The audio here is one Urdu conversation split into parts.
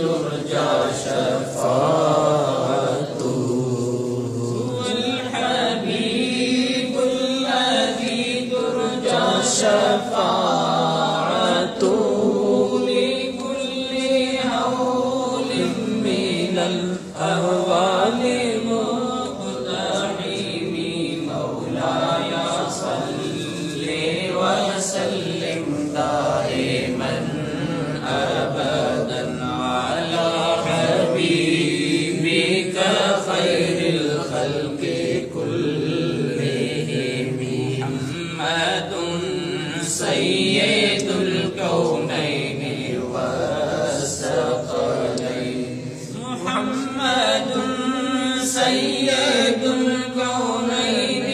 ترجى شفاعته هو الحبيب الذي ترجى شفاعته لكل هول من الأهوال مقتحم مولاي صل وسلم دائما أبدا على حبيبك خير الخلق كلهم محمد سيد الكونين والثقلين محمد سيد الكونين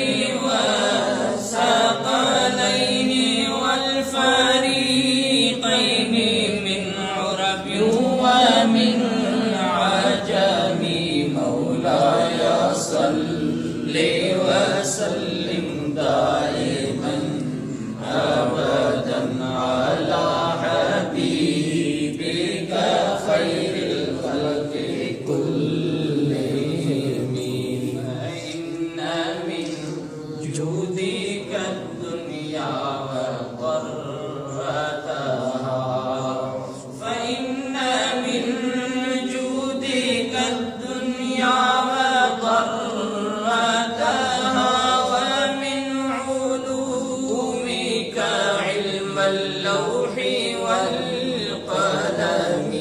والثقلين والفريقين من عرب ومن عجم مولاي صل وسلم دائما أبدا على حبيبك خير الخلق كلهم فإن من جودك الدنيا وضرتها فإن من جودك الدنيا وضرتها ومن علومك علم اللوح والقلم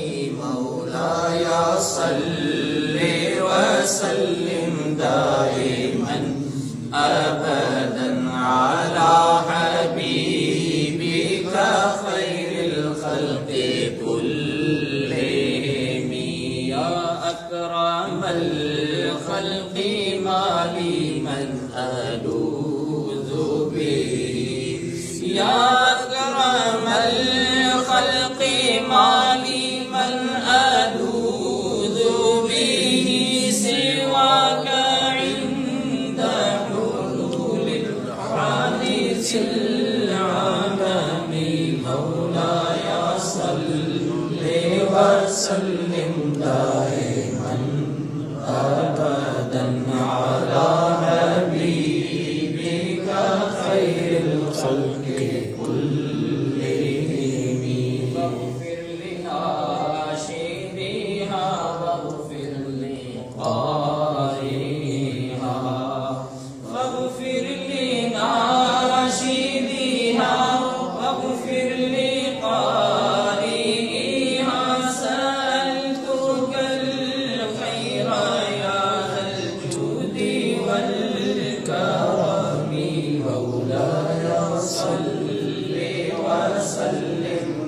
مولاي صل وسلم دائما أبدا على حبيبك خير الخلق كلهم يا أكرم الخلق ما لي من ألوذ به يا أكرم الخلق ما لي من ألوذ به سواك عند حلول الحادث العمم مولاي صل وسلم دائما أبدا على حبيبك خير الخلق كلهم واغفر لناشرها واغفر لقارئها واغفر لناشرها واغفر لقارئها سألتك الخير يا ذا الجود والكرم مولاي صل وسلم